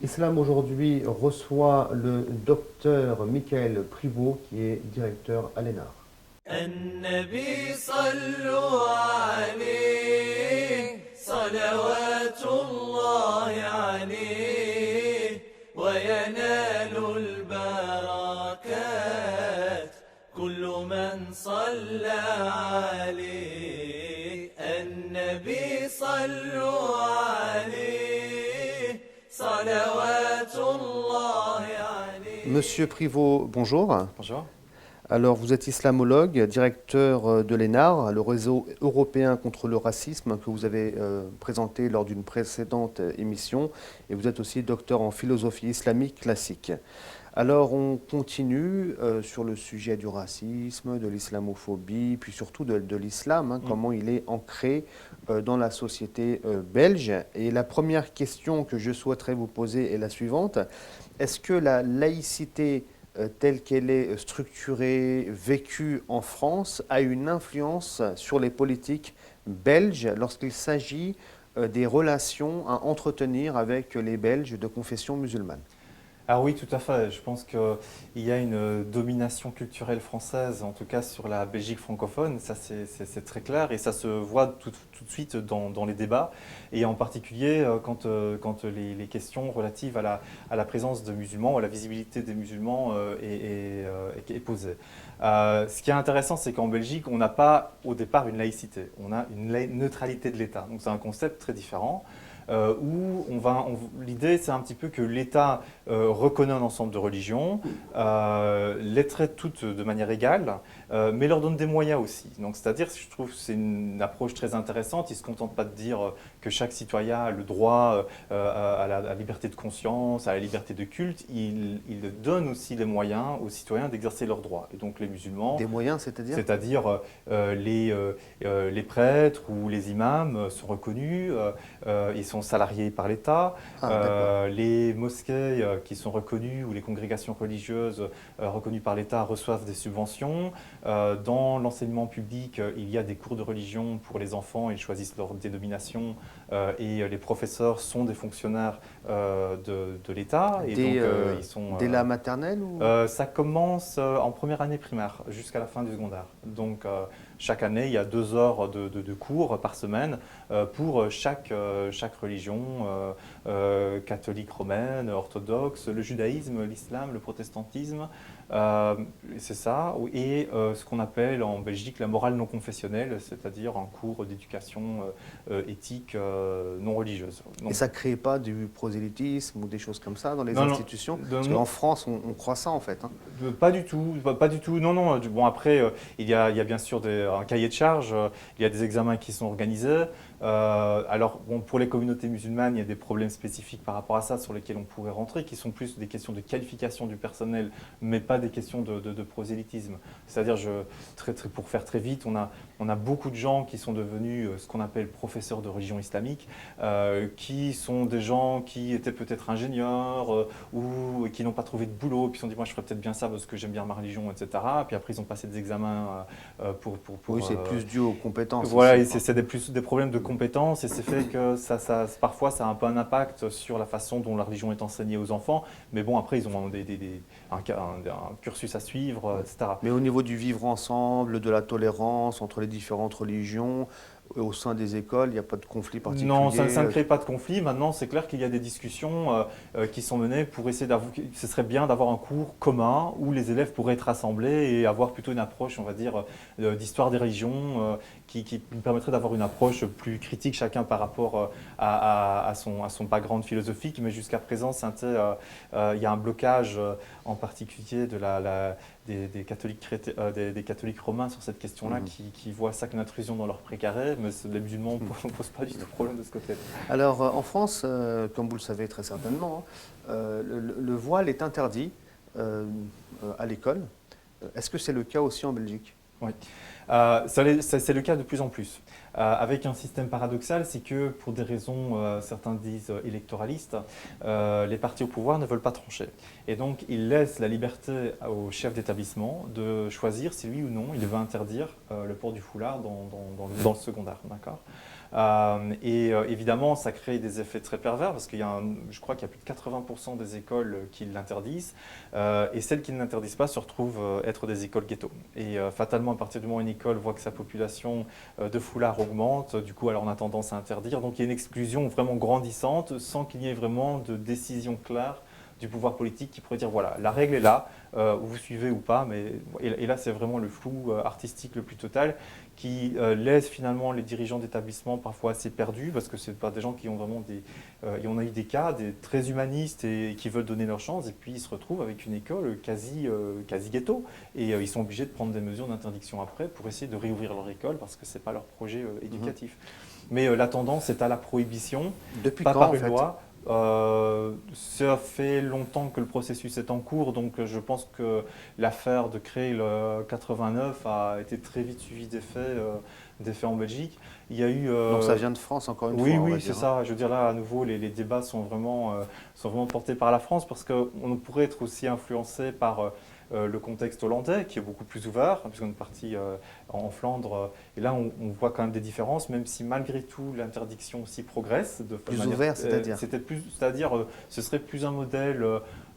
Islam aujourd'hui reçoit le docteur Michael Privot qui est directeur à l'ENAR. النبي صلوا عليه صلوات الله عليه وينال البركات كل من صلى عليه النبي صلوا عليه صلوات الله عليه. Monsieur Privot, bonjour. Bonjour. Alors, vous êtes islamologue, directeur de l'ENAR, le réseau européen contre le racisme que vous avez présenté lors d'une précédente émission, et vous êtes aussi docteur en philosophie islamique classique. Alors, on continue sur le sujet du racisme, de l'islamophobie, puis surtout de l'islam, comment il est ancré dans la société belge. Et la première question que je souhaiterais vous poser est la suivante. Est-ce que la laïcité telle qu'elle est structurée, vécue en France, a une influence sur les politiques belges lorsqu'il s'agit des relations à entretenir avec les Belges de confession musulmane? Alors oui, tout à fait. Je pense qu'il y a une domination culturelle française, en tout cas sur la Belgique francophone. Ça, c'est très clair et ça se voit tout de suite dans les débats. Et en particulier quand les questions relatives à la présence de musulmans, à la visibilité des musulmans est posée. Ce qui est intéressant, c'est qu'en Belgique, on n'a pas au départ une laïcité. On a une neutralité de l'État. Donc c'est un concept très différent. Où l'idée c'est un petit peu que l'État reconnaît un ensemble de religions, les traite toutes de manière égale, mais leur donne des moyens aussi. Donc c'est-à-dire, je trouve que c'est une approche très intéressante. Ils ne se contentent pas de dire que chaque citoyen a le droit à la liberté de conscience, à la liberté de culte. Ils donnent aussi les moyens aux citoyens d'exercer leurs droits. Et donc les musulmans… Des moyens, c'est-à-dire? C'est-à-dire les prêtres ou les imams sont reconnus, ils sont salariés par l'État. Les mosquées qui sont reconnues ou les congrégations religieuses reconnues par l'État reçoivent des subventions. Dans l'enseignement public, il y a des cours de religion pour les enfants, ils choisissent leur dénomination et les professeurs sont des fonctionnaires de l'État. Dès la maternelle ou... Ça commence en première année primaire jusqu'à la fin du secondaire. Donc chaque année, il y a 2 heures de cours par semaine pour chaque religion, catholique romaine, orthodoxe, le judaïsme, l'islam, le protestantisme. C'est ça. Et ce qu'on appelle en Belgique la morale non confessionnelle, c'est-à-dire un cours d'éducation éthique non religieuse. Donc, et ça ne crée pas du prosélytisme ou des choses comme ça dans les non, institutions? Parce qu'en France, on croit ça en fait. Pas du tout, pas du tout. Non, non. Bon, après, il y a bien sûr un cahier de charge, il y a des examens qui sont organisés. Alors, bon, pour les communautés musulmanes, il y a des problèmes spécifiques par rapport à ça sur lesquels on pourrait rentrer, qui sont plus des questions de qualification du personnel, mais pas des questions de prosélytisme. C'est-à-dire, pour faire très vite, on a beaucoup de gens qui sont devenus ce qu'on appelle professeurs de religion islamique, qui sont des gens qui étaient peut-être ingénieurs ou qui n'ont pas trouvé de boulot, puis ils se sont dit, moi je ferais peut-être bien ça parce que j'aime bien ma religion, etc. Puis après, ils ont passé des examens pour oui, c'est plus dû aux compétences. Voilà, c'est des problèmes de compétences et c'est fait que parfois ça a un peu un impact sur la façon dont la religion est enseignée aux enfants. Mais bon, après, ils ont un cursus à suivre, etc. Mais au niveau du vivre ensemble, de la tolérance entre les différentes religions, au sein des écoles, il n'y a pas de conflit particulier? Non, ça ne crée pas de conflit. Maintenant, c'est clair qu'il y a des discussions qui sont menées pour essayer d'avoir… Ce serait bien d'avoir un cours commun où les élèves pourraient être rassemblés et avoir plutôt une approche, on va dire, d'histoire des religions qui nous permettrait d'avoir une approche plus critique chacun par rapport à son background philosophique. Mais jusqu'à présent, il y a un blocage en particulier des catholiques romains sur cette question-là qui voient ça qu'une intrusion dans leur précaré, mais les musulmans ne posent pas du tout de problème de ce côté-là. Alors en France, comme vous le savez très certainement, le voile est interdit à l'école. Est-ce que c'est le cas aussi en Belgique? Oui, c'est le cas de plus en plus. avec un système paradoxal, c'est que pour des raisons, certains disent électoralistes, les partis au pouvoir ne veulent pas trancher. Et donc, ils laissent la liberté au chef d'établissement de choisir si oui ou non il veut interdire le port du foulard dans le secondaire. D'accord. Évidemment, ça crée des effets très pervers parce je crois qu'il y a plus de 80% des écoles qui l'interdisent et celles qui ne l'interdisent pas se retrouvent être des écoles ghetto. Et fatalement, à partir du moment où une école voit que sa population de foulards augmente, du coup, alors on a tendance à interdire. Donc il y a une exclusion vraiment grandissante sans qu'il y ait vraiment de décision claire du pouvoir politique qui pourrait dire voilà, la règle est là, vous suivez ou pas, et là c'est vraiment le flou artistique le plus total qui laisse finalement les dirigeants d'établissements parfois assez perdus parce que ce pas des gens qui ont vraiment il y en a eu des cas très humanistes et qui veulent donner leur chance et puis ils se retrouvent avec une école quasi ghetto et ils sont obligés de prendre des mesures d'interdiction après pour essayer de réouvrir leur école parce que c'est pas leur projet éducatif. Mais la tendance est à la prohibition, Depuis pas quand, par en une fait? loi. Ça fait longtemps que le processus est en cours, donc je pense que l'affaire de créer le 89 a été très vite suivie d'effets en Belgique. Il y a eu, Donc ça vient de France, encore une oui, fois, on va oui, c'est dire, hein. ça. Je veux dire, là, à nouveau, les débats sont vraiment portés par la France parce qu'on pourrait être aussi influencé par le contexte hollandais qui est beaucoup plus ouvert, hein, puisqu'on est parti en Flandre. Et là, on voit quand même des différences, même si malgré tout, l'interdiction aussi progresse. Plus manière, ouvert, c'est-à-dire? c'est-à-dire, ce serait plus un modèle.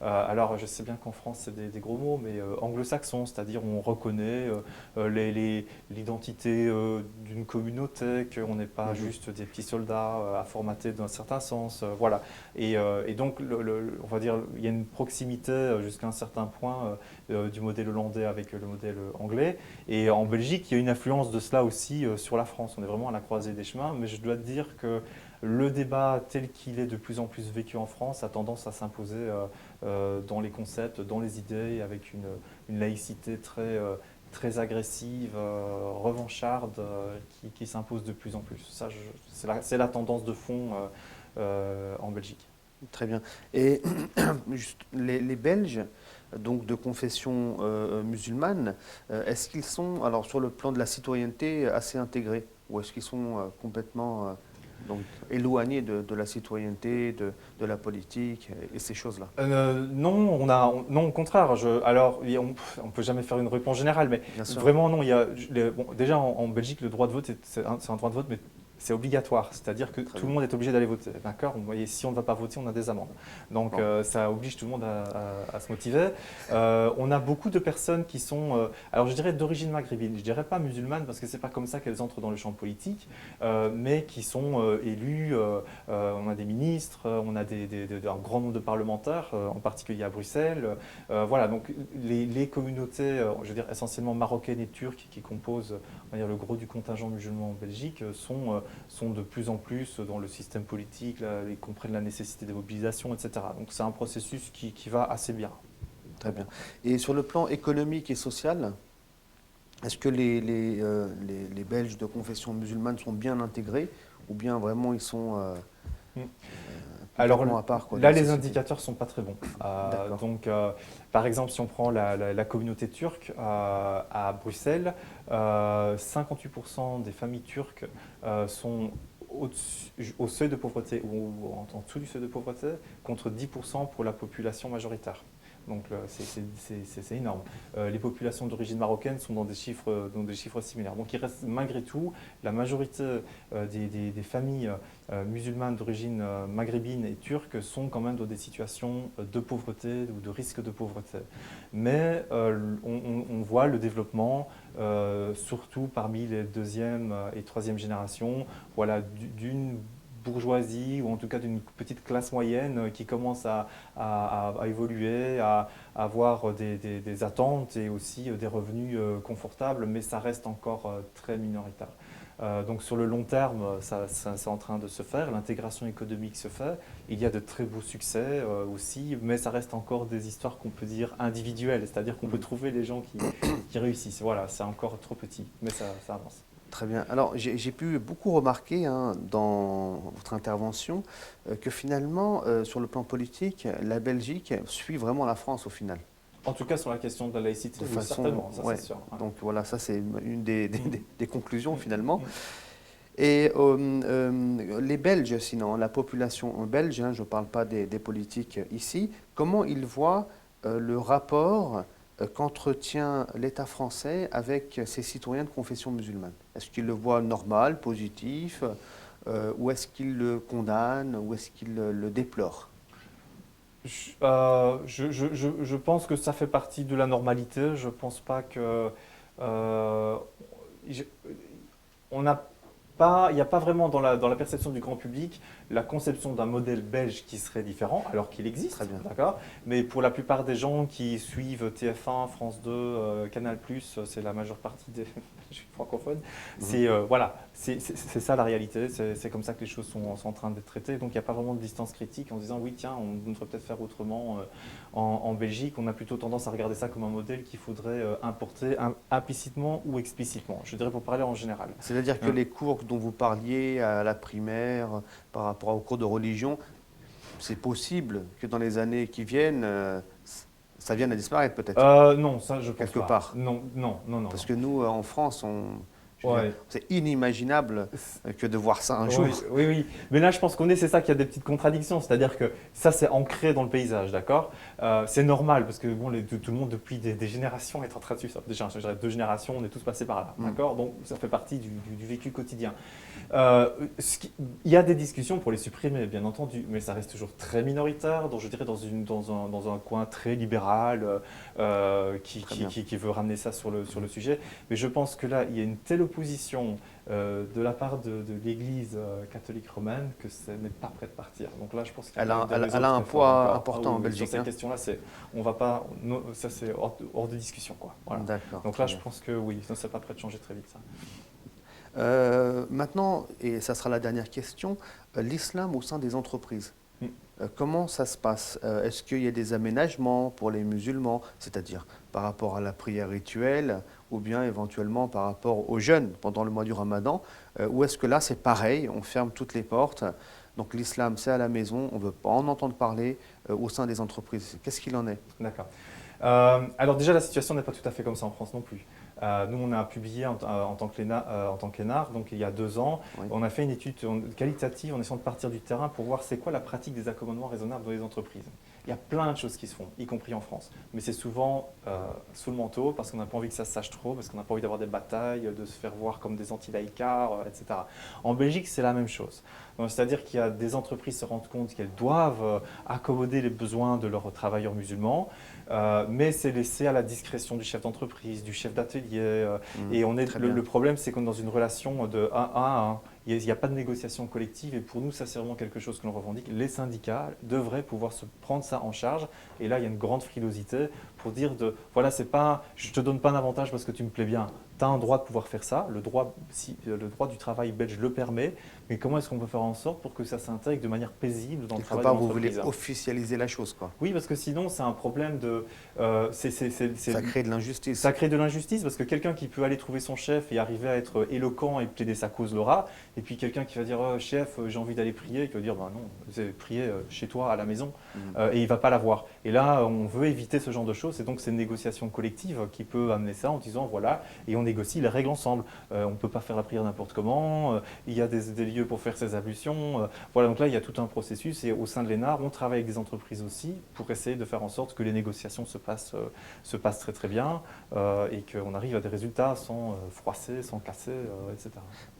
Alors, je sais bien qu'en France, c'est des gros mots, mais anglo-saxon, c'est-à-dire on reconnaît l'identité d'une communauté, qu'on n'est pas juste des petits soldats à formater dans un certain sens. Voilà. Et donc, on va dire, il y a une proximité jusqu'à un certain point du modèle hollandais avec le modèle anglais. Et en Belgique, il y a une influence de cela aussi sur la France. On est vraiment à la croisée des chemins, mais je dois te dire que le débat tel qu'il est de plus en plus vécu en France a tendance à s'imposer dans les concepts, dans les idées, avec une laïcité très agressive, revancharde, qui s'impose de plus en plus. Ça, c'est la tendance de fond en Belgique. Très bien. Et juste, les Belges, donc de confession musulmane, est-ce qu'ils sont, alors sur le plan de la citoyenneté, assez intégrés? Ou est-ce qu'ils sont complètement donc, éloignés de la citoyenneté, de la politique et ces choses-là? Non, non, au contraire. Alors, on peut jamais faire une réponse générale, mais Bien sûr. vraiment non. Bon, déjà en Belgique, le droit de vote, c'est un droit de vote, mais c'est obligatoire. C'est-à-dire que Très tout le bien. monde est obligé d'aller voter. D'accord? Et si on ne va pas voter, on a des amendes. Donc, Bon. ça oblige tout le monde à se motiver. On a beaucoup de personnes qui sont, alors je dirais d'origine maghrébine. Je dirais pas musulmanes parce que c'est pas comme ça qu'elles entrent dans le champ politique, mais qui sont élues. On a des ministres, on a un grand nombre de parlementaires, en particulier à Bruxelles. Voilà, donc les communautés, je veux dire essentiellement marocaines et turques qui composent on va dire, le gros du contingent musulman en Belgique sont de plus en plus dans le système politique, là, ils comprennent la nécessité des mobilisations, etc. Donc c'est un processus qui va assez bien. Très bien. Et sur le plan économique et social, est-ce que les Belges de confession musulmane sont bien intégrés ou bien vraiment ils sont Mm. Alors complètement à part quoi, de là, la les société? indicateurs ne sont pas très bons. D'accord. Donc, par exemple, si on prend la communauté turque à Bruxelles, 58% des familles turques sont au seuil de pauvreté ou en dessous du seuil de pauvreté, contre 10% pour la population majoritaire. Donc c'est énorme. Les populations d'origine marocaine sont dans des chiffres similaires. Donc il reste malgré tout la majorité des familles musulmanes d'origine maghrébine et turque sont quand même dans des situations de pauvreté ou de risque de pauvreté. Mais on voit le développement, surtout parmi les deuxième et troisième générations, voilà, d'une bourgeoisie ou en tout cas d'une petite classe moyenne qui commence à évoluer, à avoir des attentes et aussi des revenus confortables, mais ça reste encore très minoritaire. Donc sur le long terme, c'est en train de se faire, l'intégration économique se fait, il y a de très beaux succès aussi, mais ça reste encore des histoires qu'on peut dire individuelles, c'est-à-dire qu'on peut trouver les gens qui réussissent. Voilà, c'est encore trop petit, mais ça avance. Très bien. Alors, j'ai pu beaucoup remarquer hein, dans votre intervention que finalement, sur le plan politique, la Belgique suit vraiment la France au final. En tout cas sur la question de la laïcité, De oui, façon, certainement, ça ouais. c'est sûr. Ouais. Donc voilà, ça c'est une des conclusions finalement. Et les Belges, sinon, la population belge, hein, je ne parle pas des politiques ici, comment ils voient le rapport qu'entretient l'État français avec ses citoyens de confession musulmane? Est-ce qu'ils le voient normal, positif, ou est-ce qu'ils le condamnent, ou est-ce qu'ils le déplorent? Je pense que ça fait partie de la normalité. Je pense pas que euh, je- on n'a pas, il n'y a pas vraiment dans la perception du grand public la conception d'un modèle belge qui serait différent, alors qu'il Très existe, bien. d'accord? Mais pour la plupart des gens qui suivent TF1, France 2, Canal+, c'est la majeure partie des francophones, Mhm. voilà, c'est ça la réalité, c'est comme ça que les choses sont en train d'être traitées. Donc il n'y a pas vraiment de distance critique en se disant oui, tiens, on devrait peut-être faire autrement en Belgique. On a plutôt tendance à regarder ça comme un modèle qu'il faudrait importer implicitement ou explicitement. Je dirais pour parler en général. C'est-à-dire que Hein. les cours dont vous parliez à la primaire, par rapport aux cours de religion, c'est possible que dans les années qui viennent, ça vienne à disparaître peut-être, Non, ça je pense quelque pas. part. Non, non, non, non, Parce non. que nous, en France, je veux dire, Ouais. c'est inimaginable que de voir ça un Oui, jour. oui, oui. Mais là, je pense c'est ça qu'il y a des petites contradictions. C'est-à-dire que ça, c'est ancré dans le paysage, d'accord? C'est normal parce que bon, tout le monde, depuis des générations, est en train de suivre ça. Déjà, je dirais 2 générations, on est tous passés par là, Mm. d'accord? Donc, ça fait partie du vécu quotidien. Il y a des discussions pour les supprimer, bien entendu, mais ça reste toujours très minoritaire, donc je dirais dans un coin très libéral Très bien. qui veut ramener ça sur le sujet. Mais je pense que là, il y a une telle opposition de la part de l'Église catholique romaine que ce n'est pas prêt de partir. Donc là, je pense qu'il y a des raisons Elle a un très fortes poids encore. important en Oui, sur Belgique, cette hein. question-là, on va pas, ça c'est hors de discussion, quoi. Voilà. D'accord, Donc très là, je bien. pense que oui, ça c'est pas prêt de changer très vite, ça. Maintenant, et ça sera la dernière question, l'islam au sein des entreprises. Mm. Comment ça se passe? Est-ce qu'il y a des aménagements pour les musulmans, c'est-à-dire par rapport à la prière rituelle ou bien éventuellement par rapport aux jeûnes pendant le mois du Ramadan? Ou est-ce que là c'est pareil, on ferme toutes les portes? Donc l'islam c'est à la maison, on ne veut pas en entendre parler au sein des entreprises. Qu'est-ce qu'il en est? D'accord. Alors déjà, la situation n'est pas tout à fait comme ça en France non plus. Nous, on a publié en tant qu'ENAR, donc il y a 2 ans, Oui. on a fait une étude qualitative en essayant de partir du terrain pour voir c'est quoi la pratique des accommodements raisonnables dans les entreprises. Il y a plein de choses qui se font, y compris en France. Mais c'est souvent sous le manteau parce qu'on n'a pas envie que ça se sache trop, parce qu'on n'a pas envie d'avoir des batailles, de se faire voir comme des anti-laïcards, etc. En Belgique, c'est la même chose. Donc, c'est-à-dire qu'il y a des entreprises qui se rendent compte qu'elles doivent accommoder les besoins de leurs travailleurs musulmans. Mais c'est laissé à la discrétion du chef d'entreprise, du chef d'atelier. Et Très bien. le problème, c'est qu'on est dans une relation de 1 à 1. Il n'y a pas de négociation collective. Et pour nous, ça, c'est vraiment quelque chose que l'on revendique. Les syndicats devraient pouvoir se prendre ça en charge. Et là, il y a une grande frilosité pour dire voilà, c'est pas, je ne te donne pas un avantage parce que tu me plais bien. Tu as un droit de pouvoir faire ça. Le droit du travail belge le permet. Mais comment est-ce qu'on peut faire en sorte pour que ça s'intègre de manière paisible dans le Quelque travail de part, vous voulez l'entreprise? officialiser la chose, quoi. Oui, parce que sinon, c'est un problème de. Ça crée de l'injustice. Ça crée de l'injustice parce que quelqu'un qui peut aller trouver son chef et arriver à être éloquent et plaider sa cause l'aura, et puis quelqu'un qui va dire chef, j'ai envie d'aller prier, qui va dire bah non, c'est prier chez toi à la maison, et il va pas l'avoir. Et là, on veut éviter ce genre de choses, et donc c'est une négociation collective qui peut amener ça en disant voilà, et on négocie les règles ensemble. On ne peut pas faire la prière n'importe comment, il y a des lieux pour faire ses ablutions. Voilà, donc là, il y a tout un processus, et au sein de l'ENAR, on travaille avec des entreprises aussi pour essayer de faire en sorte que les négociations se passent très très bien et qu'on arrive à des résultats sans froisser, sans casser, etc.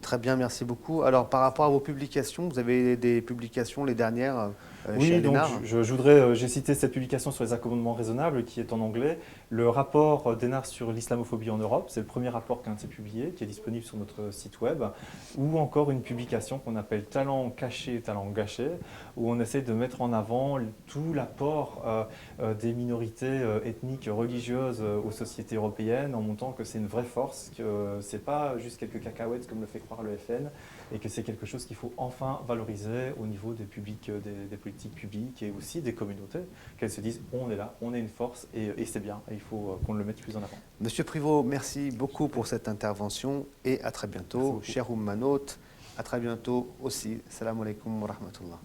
Très bien, merci beaucoup. Alors, par rapport à vos publications, vous avez des publications, les dernières chez Oui, donc Alénar? j'ai cité cette publication sur les accommodements raisonnables qui est en anglais. Le rapport d'ENAR sur l'islamophobie en Europe, c'est le premier rapport qui a été publié, qui est disponible sur notre site web, ou encore une publication qu'on appelle Talent caché, talent gâché, où on essaie de mettre en avant tout l'apport des minorités ethniques, religieuses aux sociétés européennes, en montrant que c'est une vraie force, que c'est pas juste quelques cacahuètes comme le fait croire le FN, et que c'est quelque chose qu'il faut enfin valoriser au niveau des publics, des politiques publiques et aussi des communautés, qu'elles se disent on est là, on est une force et c'est bien, et il faut qu'on le mette plus en avant. Monsieur Privot, merci beaucoup pour cette intervention et à très Merci bientôt. beaucoup. Cher Oumanote, à très bientôt aussi. Salam alaikum wa rahmatullah.